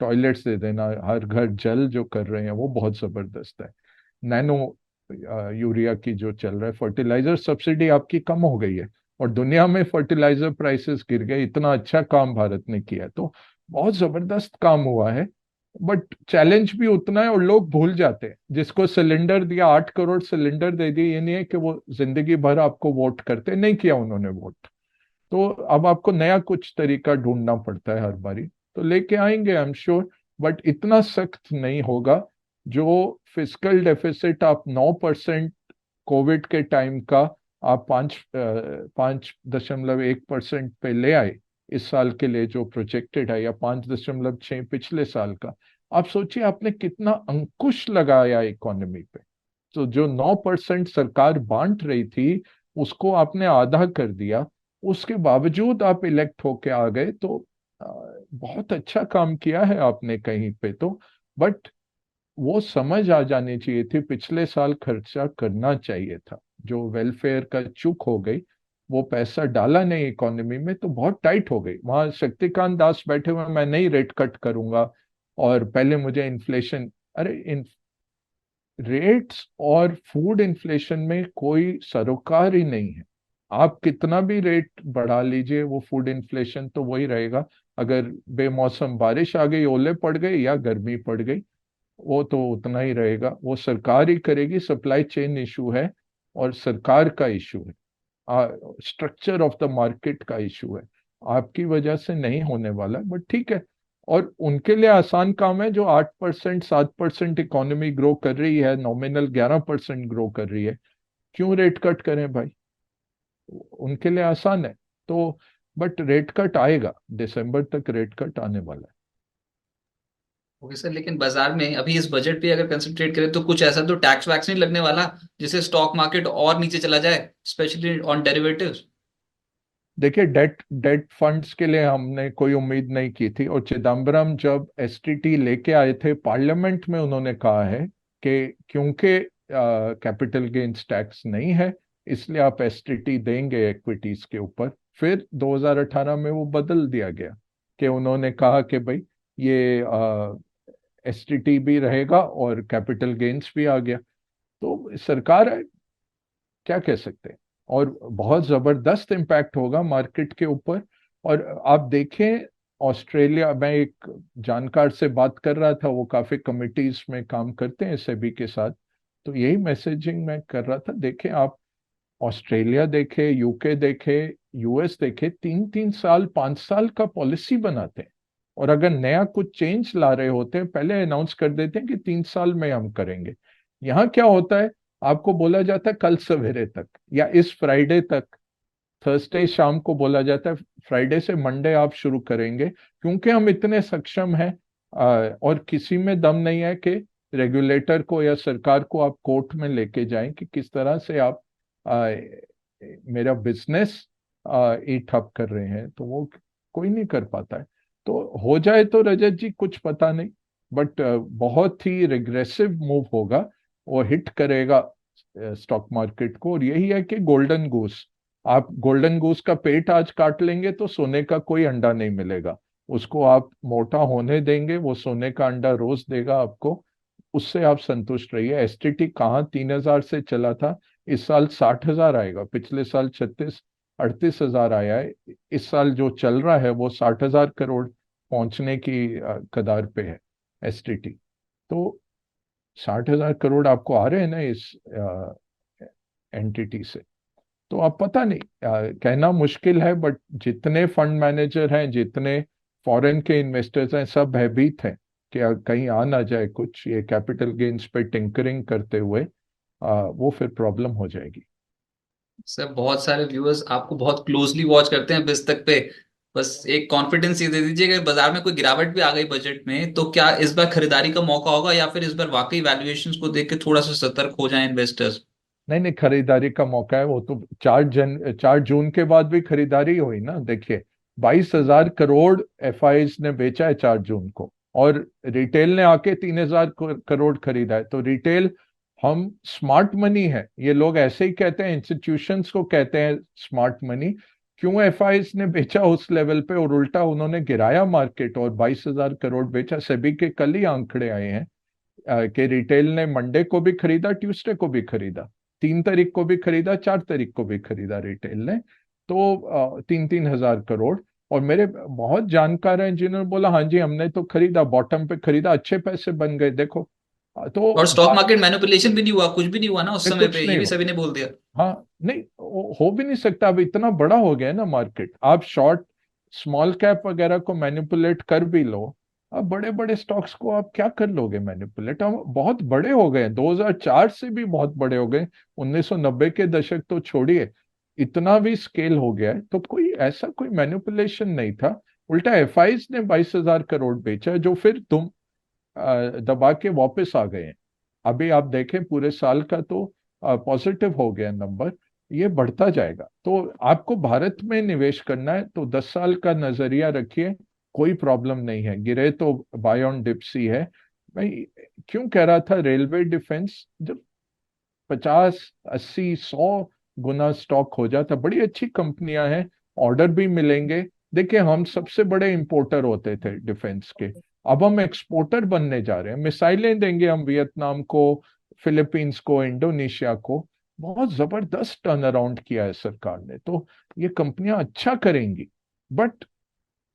टॉयलेट्स दे देना, हर घर जल जो कर रहे हैं वो बहुत जबरदस्त है। नैनो यूरिया की जो चल रहा है, फर्टिलाइजर सब्सिडी आपकी कम हो गई है और दुनिया में फर्टिलाइजर प्राइसेस गिर गए। इतना अच्छा काम भारत ने किया, तो बहुत जबरदस्त काम हुआ है। बट चैलेंज भी उतना है और लोग भूल जाते हैं। जिसको सिलेंडर दिया, 8 करोड़ सिलेंडर दे दिए, ये नहीं है कि वो जिंदगी भर आपको वोट करते, नहीं किया उन्होंने वोट। तो अब आपको नया कुछ तरीका ढूंढना पड़ता है हर बारी। तो लेके आएंगे आई एम श्योर, बट इतना सख्त नहीं होगा। जो फिस्कल डेफिसिट आप 9% कोविड के टाइम का आप 5.1% पे ले आए इस साल के लिए जो प्रोजेक्टेड है, या 5.6 पिछले साल का, आप सोचिए आपने कितना अंकुश लगाया इकोनॉमी पे। तो जो 9% सरकार बांट रही थी उसको आपने आधा कर दिया, उसके बावजूद आप इलेक्ट होके आ गए। तो अ, बहुत अच्छा काम किया है आपने कहीं पे तो। बट वो समझ आ जानी चाहिए थी, पिछले साल खर्चा करना चाहिए था। जो वेलफेयर का चूक हो गई, वो पैसा डाला नहीं इकोनॉमी में तो बहुत टाइट हो गई। वहां शक्तिकांत दास बैठे हुए, मैं नहीं रेट कट करूंगा और पहले मुझे इन्फ्लेशन। अरे रेट्स और फूड इन्फ्लेशन में कोई सरोकार ही नहीं है। आप कितना भी रेट बढ़ा लीजिए, वो फूड इन्फ्लेशन तो वही रहेगा। अगर बेमौसम बारिश आ गई, ओले पड़ गए या गर्मी पड़ गई, वो तो उतना ही रहेगा। वो सरकार ही करेगी, सप्लाई चेन इशू है और सरकार का इशू है, स्ट्रक्चर ऑफ द मार्केट का इशू है। आपकी वजह से नहीं होने वाला, बट ठीक है। और उनके लिए आसान काम है जो 8% 7% इकोनॉमी ग्रो कर रही है, नॉमिनल 11% ग्रो कर रही है। क्यों रेट कट करें भाई? उनके लिए आसान है। तो बट रेट कट आएगा, दिसंबर तक रेट कट आने वाला है। ओके सर, लेकिन बाजार में अभी इस बजट पे अगर कंसंट्रेट करें तो कुछ ऐसा तो टैक्स वैक्स नहीं लगने वाला जिससे स्टॉक मार्केट और नीचे चला जाए, स्पेशली ऑन डेरिवेटिव्स? देखिए, डेट डेट फंड्स के लिए हमने कोई उम्मीद नहीं की थी, और चिदम्बरम जब एसटीटी लेके आए थे पार्लियामेंट में, उन्होंने कहा है कि क्योंकि कैपिटल गेन्स टैक्स नहीं है, इसलिए आप एसटीटी देंगे इक्विटीज के ऊपर। फिर 2018 में वो बदल दिया गया कि उन्होंने कहा कि भाई ये एसटीटी भी रहेगा और कैपिटल गेन्स भी आ गया। तो सरकार है, क्या कह सकते हैं। और बहुत जबरदस्त इम्पैक्ट होगा मार्केट के ऊपर। और आप देखें, ऑस्ट्रेलिया, मैं एक जानकार से बात कर रहा था, वो काफी कमिटीज में काम करते हैं सेबी के साथ, तो यही मैसेजिंग मैं कर रहा था। देखें आप, ऑस्ट्रेलिया देखे, यूके देखे, यूएस देखे, 3-3 साल 5 साल का पॉलिसी बनाते हैं। और अगर नया कुछ चेंज ला रहे होते हैं, पहले अनाउंस कर देते हैं कि 3 साल में हम करेंगे। यहाँ क्या होता है, आपको बोला जाता है कल सवेरे तक या इस फ्राइडे तक, थर्सडे शाम को बोला जाता है फ्राइडे से मंडे आप शुरू करेंगे, क्योंकि हम इतने सक्षम हैं। और किसी में दम नहीं है कि रेगुलेटर को या सरकार को आप कोर्ट में लेके जाएं कि किस तरह से आप आ, मेरा बिजनेस ये ठप कर रहे हैं, तो वो कोई नहीं कर पाता है। तो हो जाए तो रजत जी कुछ पता नहीं, बट बहुत ही रिग्रेसिव मूव होगा, वो हिट करेगा स्टॉक मार्केट को। और यही है कि गोल्डन गूस, आप गोल्डन गूस का पेट आज काट लेंगे तो सोने का कोई अंडा नहीं मिलेगा। उसको आप मोटा होने देंगे, वो सोने का अंडा रोज देगा आपको, उससे आप संतुष्ट रहिए। एसटीटी कहाँ 3,000 से चला था, इस साल 60,000 आएगा। पिछले साल 36-38 हजार आया है। इस साल जो चल रहा है वो 60,000 करोड़ पहुंचने की कगार पे है एसटीटी। तो 60,000 करोड़ आपको आ रहे हैं ना इस एंटिटी से। तो अब पता नहीं, कहना मुश्किल है, बट जितने फंड मैनेजर हैं, जितने फॉरेन के इन्वेस्टर्स हैं, सब भयभीत हैं कि कहीं आ ना जाए कुछ ये कैपिटल गेन्स पे टिंकरिंग करते हुए, वो फिर प्रॉब्लम हो जाएगी। सर बहुत सारे व्यूअर्स आपको बहुत क्लोजली वॉच करते हैं बिज तक पे। बस एक कॉन्फिडेंस ये दे दीजिए, अगर बाजार में कोई गिरावट भी आ गई बजट में तो क्या इस बार खरीदारी का मौका होगा, या फिर इस बार वाकई वैल्यूएशंस को देख के थोड़ा सा सतर्क हो जाएं इन्वेस्टर्स? नहीं नहीं, खरीदारी का मौका है। वो तो 4 जून के बाद भी खरीदारी हुई ना। देखिए, 22,000 करोड़ एफआईज ने बेचा है 4 जून को, और रिटेल ने आके 3,000 करोड़ खरीदा है। तो रिटेल, हम स्मार्ट मनी है, ये लोग ऐसे ही कहते हैं, इंस्टीट्यूशंस को कहते हैं स्मार्ट मनी। क्यों एफआईज ने बेचा उस लेवल पे, और उल्टा उन्होंने गिराया मार्केट और 22,000 करोड़ बेचा। सेबी के कल ही आंकड़े आए हैं कि रिटेल ने मंडे को भी खरीदा, ट्यूसडे को भी खरीदा, 3 तारीख को भी खरीदा, 4 तारीख को भी खरीदा रिटेल ने। तो 3-3 हजार करोड़। और मेरे बहुत जानकार हैं जिन्होंने बोला हाँ जी हमने तो खरीदा, बॉटम पे खरीदा, अच्छे पैसे बन गए देखो। तो और स्टॉक मार्केट मैनिपुलेशन भी नहीं हुआ, कुछ भी नहीं हुआ ना उस समय कुछ पे, ये नहीं भी हुआ। सभी ने बोल दिया। हाँ नहीं, हो भी नहीं सकता, अब इतना बड़ा हो गया है ना मार्केट। आप शॉर्ट स्मॉल कैप वगैरह को मैनिपुलेट कर भी लो, अब बड़े बड़े स्टॉक्स को आप क्या कर लोगे मैनिपुलेट। हम बहुत बड़े हो गए, 2004 से भी बहुत बड़े हो गए, 1990 के दशक तो छोड़िए, इतना भी स्केल हो गया है। तो कोई ऐसा कोई मैनिपुलेशन नहीं था। उल्टा एफआईज ने 22,000 करोड़ बेचा, जो फिर तुम दबा के वापस आ गए हैं। अभी आप देखें पूरे साल का तो पॉजिटिव हो गया नंबर, ये बढ़ता जाएगा। तो आपको भारत में निवेश करना है तो 10 साल का नजरिया रखिए, कोई प्रॉब्लम नहीं है। गिरे तो बाय ऑन डिप्सी है। मैं क्यों कह रहा था, रेलवे डिफेंस जब 50-80-100 गुना स्टॉक हो जाता, बड़ी अच्छी कंपनियां हैं, ऑर्डर भी मिलेंगे। देखिए, हम सबसे बड़े इंपोर्टर होते थे डिफेंस के, अब हम एक्सपोर्टर बनने जा रहे हैं। मिसाइलें देंगे हम वियतनाम को, फिलीपींस को, इंडोनेशिया को। बहुत जबरदस्त टर्न अराउंड किया है सरकार ने, तो ये कंपनियां अच्छा करेंगी। बट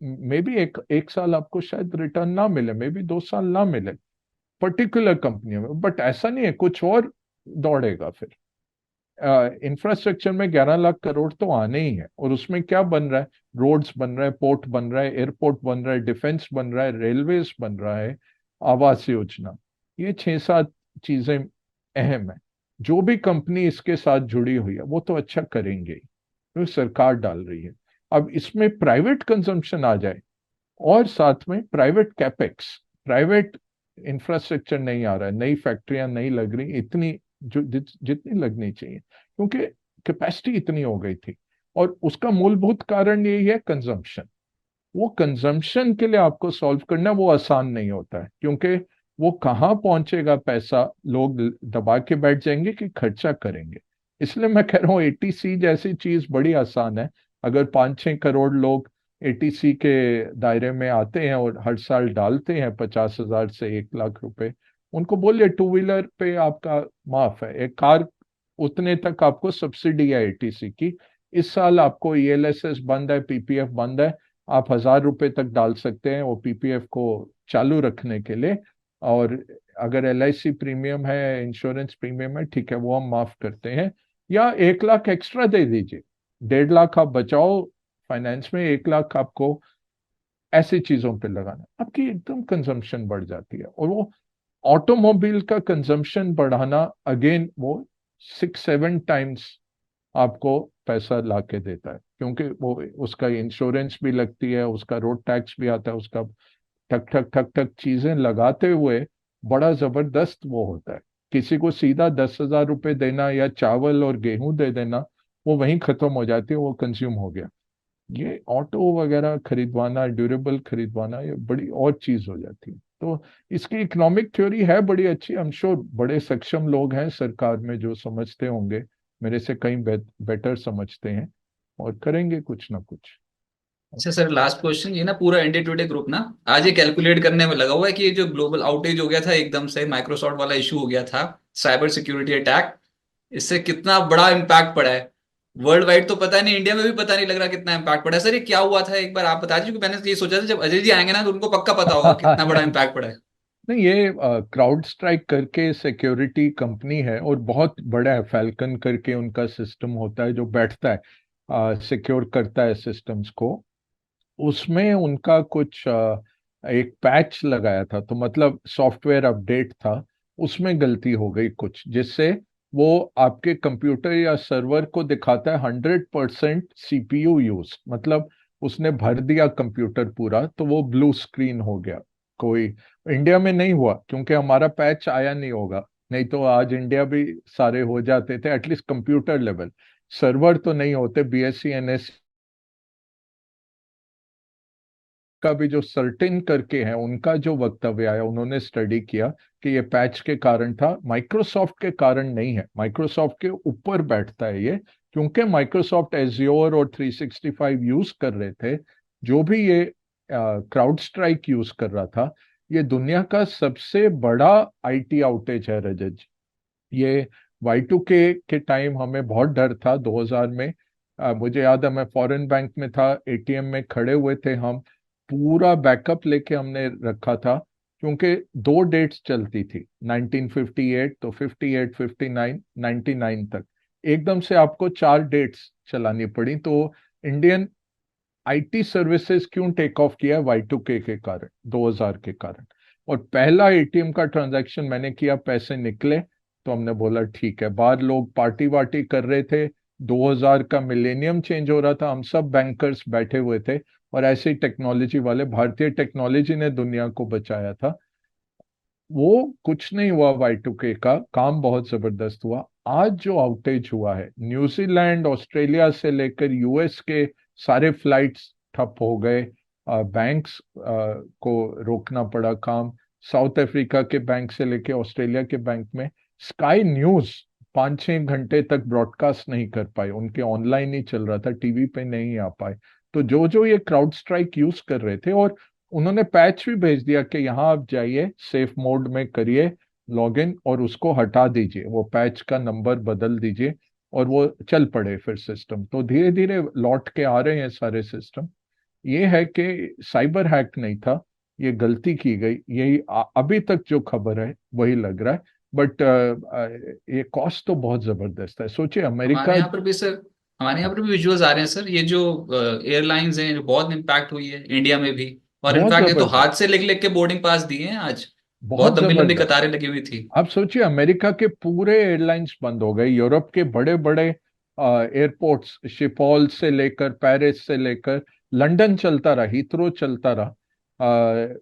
मे बी एक एक साल आपको शायद रिटर्न ना मिले, मे बी 2 साल ना मिले पर्टिकुलर कंपनियों में, बट ऐसा नहीं है कुछ और दौड़ेगा फिर। इंफ्रास्ट्रक्चर में 11 लाख करोड़ तो आने ही है, और उसमें क्या बन रहा है, रोड्स बन रहा है, पोर्ट बन रहा है, एयरपोर्ट बन रहा है, डिफेंस बन रहा है, रेलवेज बन रहा है, आवास योजना। ये 6-7 चीजें अहम है। जो भी कंपनी इसके साथ जुड़ी हुई है वो तो अच्छा करेंगे ही। जो सरकार डाल रही है। अब इसमें प्राइवेट कंजम्पशन आ जाए और साथ में प्राइवेट कैपेक्स, प्राइवेट इंफ्रास्ट्रक्चर नहीं आ रहा है, नई फैक्ट्रियां नहीं लग रही इतनी जो जितनी लगनी चाहिए, क्योंकि कैपेसिटी इतनी हो गई थी। और उसका मूलभूत कारण यही है कंजम्पशन। वो कंजम्पशन के लिए आपको सॉल्व करना वो आसान नहीं होता है, क्योंकि वो कहाँ पहुंचेगा पैसा, लोग दबा के बैठ जाएंगे कि खर्चा करेंगे। इसलिए मैं कह रहा हूँ एटीसी जैसी चीज बड़ी आसान है। अगर 5-6 करोड़ लोग एटीसी के दायरे में आते हैं और हर साल डालते हैं 50,000 से 1 लाख रुपए, उनको बोलिए टू व्हीलर पे आपका माफ है, एक कार उतने तक आपको सब्सिडी है एटीसी की। इस साल आपको ईएलएसएस बंद है, पीपीएफ बंद है, आप 1,000 रुपए तक डाल सकते हैं वो पीपीएफ को चालू रखने के लिए। और अगर एलआईसी प्रीमियम है, इंश्योरेंस प्रीमियम है, ठीक है, वो हम माफ करते हैं। या 1 लाख एक्स्ट्रा दे दीजिए, 1.5 लाख आप बचाओ फाइनेंस में, 1 लाख आपको ऐसी चीजों पे लगाना, आपकी एकदम कंजम्पशन बढ़ जाती है। और वो ऑटोमोबाइल का कंजम्पशन बढ़ाना अगेन वो 6-7 टाइम्स आपको पैसा ला के देता है, क्योंकि वो उसका इंश्योरेंस भी लगती है, उसका रोड टैक्स भी आता है, उसका ठक ठक ठक ठक चीजें लगाते हुए बड़ा जबरदस्त वो होता है। किसी को सीधा 10,000 रुपए देना या चावल और गेहूं दे देना, वो वहीं खत्म हो जाती है, वो कंज्यूम हो गया। ये ऑटो वगैरह खरीदवाना, ड्यूरेबल खरीदवाना, ये बड़ी और चीज हो जाती है। तो इसकी इकोनॉमिक थ्योरी है बड़ी अच्छी, हम श्योर बड़े सक्षम लोग हैं सरकार में जो समझते होंगे, मेरे से कहीं बेटर समझते हैं और करेंगे कुछ ना कुछ। अच्छा सर, लास्ट क्वेश्चन। ये ना पूरा इंडिया टुडे ग्रुप ना आज ये कैलकुलेट करने में लगा हुआ है कि ये जो ग्लोबल आउटेज हो गया था, एकदम से माइक्रोसॉफ्ट वाला इशू हो गया था, साइबर सिक्योरिटी अटैक, इससे कितना बड़ा इम्पैक्ट पड़ा है वर्ल्ड वाइड। तो पता नहीं, इंडिया में भी पता नहीं लग रहा कितना इम्पैक्ट पड़ा है। सर ये क्या हुआ था, एक बार आप बता दीजिए, क्योंकि मैंने ये सोचा था जब अजय जी आएंगे ना तो उनको पक्का पता होगा कितना बड़ा नहीं इम्पैक्ट पड़ा है। नहीं, ये क्राउड स्ट्राइक करके सिक्योरिटी कंपनी है और बहुत बड़ा है, फैल्कन करके उनका सिस्टम होता है जो बैठता है सिक्योर करता है सिस्टम्स को। उसमें उनका कुछ एक पैच लगाया था, तो मतलब सॉफ्टवेयर अपडेट था, उसमें गलती हो गई कुछ, जिससे वो आपके कंप्यूटर या सर्वर को दिखाता है 100% सीपीयू यूज, मतलब उसने भर दिया कंप्यूटर पूरा, तो वो ब्लू स्क्रीन हो गया। कोई इंडिया में नहीं हुआ क्योंकि हमारा पैच आया नहीं होगा, नहीं तो आज इंडिया भी सारे हो जाते थे, एटलीस्ट कंप्यूटर लेवल। सर्वर तो नहीं होते, बीएससी एनएससी का भी जो सर्टेन करके है, उनका जो वक्तव्य आया, उन्होंने स्टडी किया कि ये पैच के कारण था, माइक्रोसॉफ्ट के कारण नहीं है। माइक्रोसॉफ्ट के ऊपर बैठता है ये, क्योंकि माइक्रोसॉफ्ट एज्योर और 365 यूज कर रहे थे। जो भी ये क्राउड स्ट्राइक यूज कर रहा था, ये दुनिया का सबसे बड़ा आईटी आउटेज है रजत जी। ये Y2K के टाइम हमें बहुत डर था 2000 में। मुझे याद है मैं फॉरेन बैंक में था, एटीएम में खड़े हुए थे हम, पूरा बैकअप लेके हमने रखा था, क्योंकि 2 डेट्स चलती थी 1958, तो 58, 59, 99 तक, एकदम से आपको 4 डेट्स चलानी पड़ी। तो इंडियन आईटी सर्विसेज क्यों टेक ऑफ किया? Y2K के कारण, 2000 के कारण। और पहला एटीएम का ट्रांजैक्शन मैंने किया, पैसे निकले, तो हमने बोला ठीक है। बाहर लोग पार्टी वार्टी कर रहे थे, 2000 का मिलेनियम चेंज हो रहा था, हम सब बैंकर्स बैठे हुए थे, और ऐसे ही टेक्नोलॉजी वाले, भारतीय टेक्नोलॉजी ने दुनिया को बचाया था। वो कुछ नहीं हुआ, Y2K का काम बहुत जबरदस्त हुआ। आज जो आउटेज हुआ है, न्यूजीलैंड, ऑस्ट्रेलिया से लेकर यूएस के सारे फ्लाइट्स ठप हो गए, बैंक्स को रोकना पड़ा काम, साउथ अफ्रीका के बैंक से लेकर ऑस्ट्रेलिया के बैंक में। स्काई न्यूज 5-6 घंटे तक ब्रॉडकास्ट नहीं कर पाए, उनके ऑनलाइन ही चल रहा था, टीवी पे नहीं आ पाए। तो जो जो ये क्राउड स्ट्राइक यूज कर रहे थे, और उन्होंने पैच भी भेज दिया कि यहाँ आप जाइए, सेफ मोड में करिए लॉगिन और उसको हटा दीजिए, वो पैच का नंबर बदल दीजिए, और वो चल पड़े फिर सिस्टम। तो धीरे धीरे लौट के आ रहे हैं सारे सिस्टम। ये है कि साइबर हैक नहीं था, ये गलती की गई, यही अभी तक जो खबर है वही लग रहा है। बट ये कॉस्ट तो बहुत जबरदस्त है, सोचिए हमारे अमेरिका। यहाँ पर भी सर, हमारे यहाँ पर भी विजुअल्स आ रहे हैं सर, ये जो एयरलाइंस हैं जो बहुत इम्पैक्ट हुई है इंडिया में भी। और बहुत इनफैक्ट ये तो जबरदस्त, हाथ से लिख लिख के बोर्डिंग पास दिए हैं आज। बहुत बहुत लंबी लंबी जबरदस्त। कतारें लगी हुई थी। आप सोचिए अमेरिका के पूरे एयरलाइंस बंद हो गए, यूरोप के बड़े बड़े एयरपोर्ट्स, शिपॉल से लेकर पेरिस से लेकर लंदन चलता रहा, हीथ्रो चलता रहा।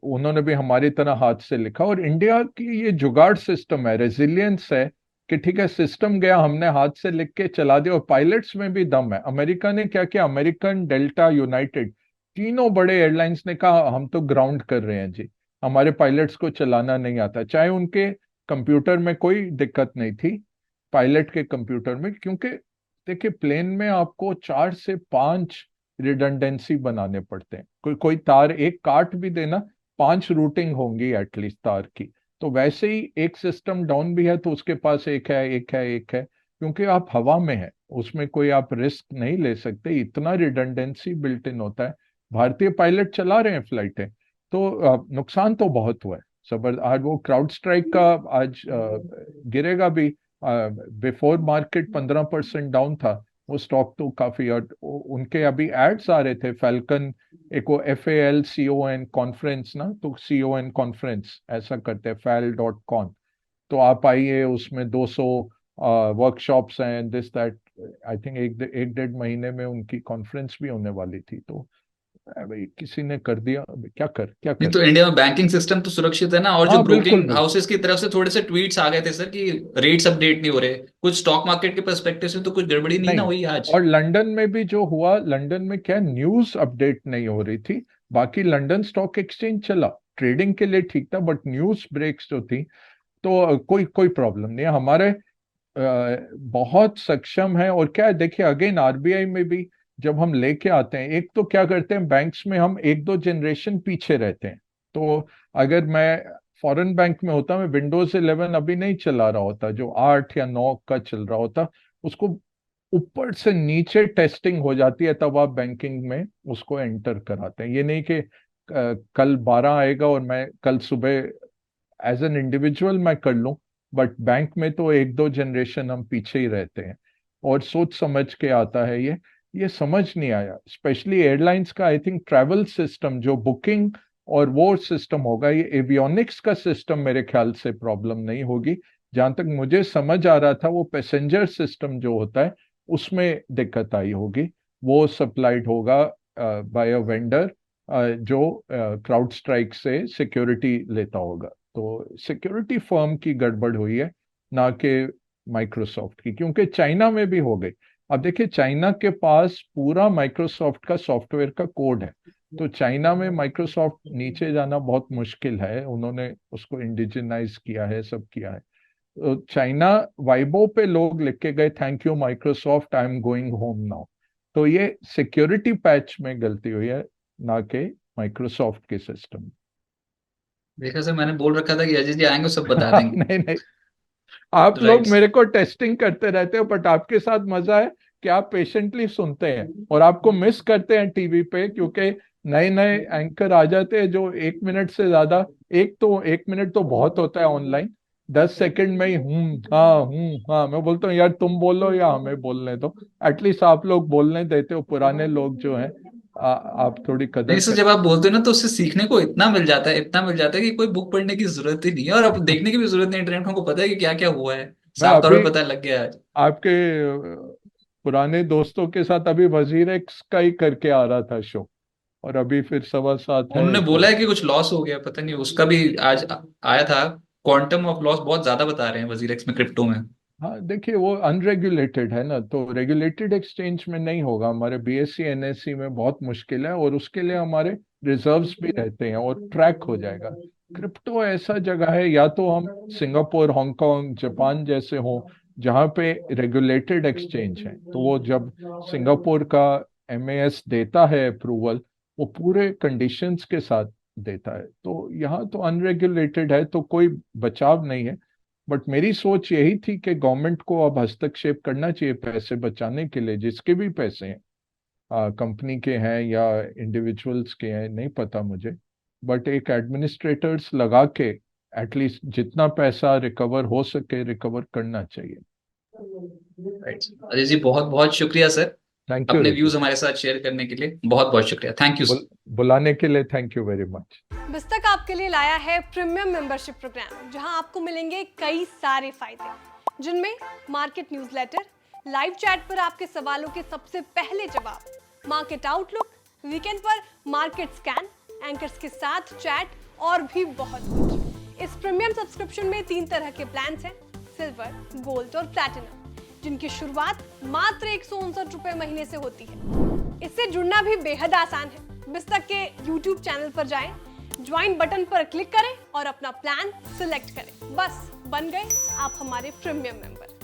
उन्होंने भी हमारी तरह हाथ से लिखा। और इंडिया की ये जुगाड़ सिस्टम है, रेजिलियंस है कि ठीक है सिस्टम गया, हमने हाथ से लिख के चला दिया। और पायलट्स में भी दम है। अमेरिका ने क्या किया, अमेरिकन, डेल्टा, यूनाइटेड, तीनों बड़े एयरलाइंस ने कहा हम तो ग्राउंड कर रहे हैं जी, हमारे पायलट्स को चलाना नहीं आता। चाहे उनके कंप्यूटर में कोई दिक्कत नहीं थी, पायलट के कंप्यूटर में, क्योंकि देखिए प्लेन में आपको 4 से 5 रिडंडेंसी बनाने पड़ते हैं। कोई तार एक काट भी देना, 5 रूटिंग होंगी एटलीस्ट तार की। तो वैसे ही एक सिस्टम डाउन भी है तो उसके पास एक है, एक है, एक है, क्योंकि आप हवा में है, उसमें कोई आप रिस्क नहीं ले सकते, इतना रिडंडेंसी बिल्ट इन होता है। भारतीय पायलट चला रहे हैं फ्लाइटें, तो नुकसान तो बहुत हुआ है। आज वो क्राउड स्ट्राइक का आज गिरेगा भी। बिफोर मार्केट 15% डाउन था वो स्टॉक, तो काफी। और उनके अभी एड्स आ रहे थे, फैल्कन, एक वो FALCON कॉन्फ्रेंस ना, तो CON कॉन्फ्रेंस ऐसा करते हैं, fal.con। तो आप आइए, उसमें 200 वर्कशॉप्स हैं, दिस दैट। आई थिंक एक डेढ़ महीने में उनकी कॉन्फ्रेंस भी होने वाली थी। तो भाई किसी ने कर दिया, अभी क्या नहीं कर। तो इंडिया में बैंकिंग सिस्टम तो सुरक्षित है ना। और जो हाँ बिल्कुल ब्रोकिंग बिल्कुल। हाउसेस की तरफ से थोड़े से ट्वीट्स आ गए थे सर कि रेट्स अपडेट नहीं हो रहे, कुछ स्टॉक मार्केट के पर्सपेक्टिव से तो कुछ गड़बड़ी नहीं ना नहीं, हुई आज। और लंदन में भी जो हुआ, लंदन में क्या न्यूज अपडेट नहीं हो रही थी, बाकी लंदन स्टॉक एक्सचेंज चला, ट्रेडिंग के लिए ठीक था, बट न्यूज ब्रेक्स जो थी तो कोई कोई प्रॉब्लम नहीं है। हमारे बहुत सक्षम है। और क्या है, देखिए अगेन RBI में भी जब हम लेके आते हैं, एक तो क्या करते हैं, बैंक्स में हम 1-2 जनरेशन पीछे रहते हैं। तो अगर मैं फॉरेन बैंक में होता, मैं विंडोज 11 अभी नहीं चला रहा होता, जो 8 या 9 का चल रहा होता, उसको ऊपर से नीचे टेस्टिंग हो जाती है, तब आप बैंकिंग में उसको एंटर कराते हैं। ये नहीं कि कल 12 आएगा और मैं कल सुबह एज एन इंडिविजुअल मैं कर लूं, बट बैंक में तो 1-2 जनरेशन हम पीछे ही रहते हैं। और सोच समझ के आता है ये समझ नहीं आया, स्पेशली एयरलाइंस का। आई थिंक ट्रैवल सिस्टम जो बुकिंग और वो सिस्टम होगा, ये एवियोनिक्स का सिस्टम मेरे ख्याल से प्रॉब्लम नहीं होगी। जहां तक मुझे समझ आ रहा था, वो पैसेंजर सिस्टम जो होता है उसमें दिक्कत आई होगी। वो सप्लाइड होगा बाय अ वेंडर जो क्राउड स्ट्राइक से सिक्योरिटी लेता होगा। तो सिक्योरिटी फर्म की गड़बड़ हुई है, ना कि माइक्रोसॉफ्ट की, क्योंकि चाइना में भी हो गई। अब देखिए चाइना के पास पूरा माइक्रोसॉफ्ट का सॉफ्टवेयर का कोड है, तो चाइना में माइक्रोसॉफ्ट नीचे जाना बहुत मुश्किल है। उन्होंने उसको इंडिजिनाइज किया है, सब किया है। तो चाइना वाइबो पे लोग लिख के गए, thank you Microsoft, I am going home now. तो ये सिक्योरिटी पैच में गलती हुई है, ना कि माइक्रोसॉफ्ट के सिस्टम। देखा सर, मैंने बोल रखा था कि अजय जी आएंगे सब बता देंगे। नहीं नहीं, आप लोग राइट। मेरे को टेस्टिंग करते रहते हो, बट आपके साथ मजा है कि आप पेशेंटली सुनते हैं और आपको मिस करते हैं टीवी पे, क्योंकि नए नए एंकर आ जाते हैं जो 1 मिनट से ज्यादा, 1 मिनट तो बहुत होता है ऑनलाइन, 10 सेकंड में ही हाँ, मैं बोलता हूँ यार तुम बोलो या हमें बोलने दो, एटलीस्ट आप लोग बोलने देते हो। पुराने लोग जो हैं, आप थोड़ी नहीं कदर सर, कर। जब आप बोलते हो ना तो उससे सीखने को इतना मिल जाता है, इतना मिल जाता है कि कोई बुक पढ़ने की जरूरत ही नहीं है, और अब देखने की भी जरूरत नहीं। इंटरनेट में हमको पता है कि क्या क्या हुआ है, मैं साफ तौर अभी पे पता लग गया आज। आपके पुराने दोस्तों के साथ अभी वजीर एक्स का ही करके आ रहा था शो, और अभी फिर 7:15 है उन्होंने एक बोला और। है कि कुछ लॉस हो गया, पता नहीं उसका भी आज आया था। क्वांटम ऑफ लॉस बहुत ज्यादा बता रहे हैं वजीर एक्स में, क्रिप्टो में। हाँ देखिए, वो अनरेगुलेटेड है ना, तो रेगुलेटेड एक्सचेंज में नहीं होगा। हमारे BSE NSE में बहुत मुश्किल है, और उसके लिए हमारे रिजर्व्स भी रहते हैं और ट्रैक हो जाएगा। क्रिप्टो ऐसा जगह है, या तो हम सिंगापुर, हांगकांग, जापान जैसे हों जहाँ पे रेगुलेटेड एक्सचेंज है, तो वो जब सिंगापुर का MAS देता है अप्रूवल, वो पूरे कंडीशंस के साथ देता है। तो यहाँ तो अनरेगुलेटेड है, तो कोई बचाव नहीं है। बट मेरी सोच यही थी कि गवर्नमेंट को अब हस्तक्षेप करना चाहिए पैसे बचाने के लिए, जिसके भी पैसे हैं, कंपनी के हैं या इंडिविजुअल्स के हैं, नहीं पता मुझे, बट एक एडमिनिस्ट्रेटर्स लगा के एटलीस्ट जितना पैसा रिकवर हो सके रिकवर करना चाहिए। राइट। अजय जी बहुत बहुत शुक्रिया सर, थैंक यू अपने ऋषि। व्यूज हमारे साथ शेयर करने के लिए बहुत बहुत शुक्रिया। Thank you sir. बुलाने के लिए थैंक यू वेरी मच। बिस्तक आपके लिए लाया है प्रीमियम मेंबरशिप प्रोग्राम, जहां आपको मिलेंगे कई सारे फायदे, जिनमें मार्केट न्यूज़लेटर, लाइव चैट पर आपके सवालों के सबसे पहले जवाब, मार्केट आउटलुक, वीकेंड पर मार्केट स्कैन, एंकर्स के साथ चैट और भी बहुत कुछ। इस प्रीमियम सब्सक्रिप्शन में 3 तरह के प्लान्स हैं, सिल्वर, गोल्ड और प्लैटिनम, जिनकी शुरुआत मात्र 159 रुपए महीने से होती है। इससे जुड़ना भी बेहद आसान है। बिस्तक के YouTube चैनल पर जाएं, ज्वाइन बटन पर क्लिक करें और अपना प्लान सिलेक्ट करें। बस बन गए आप हमारे प्रीमियम मेंबर।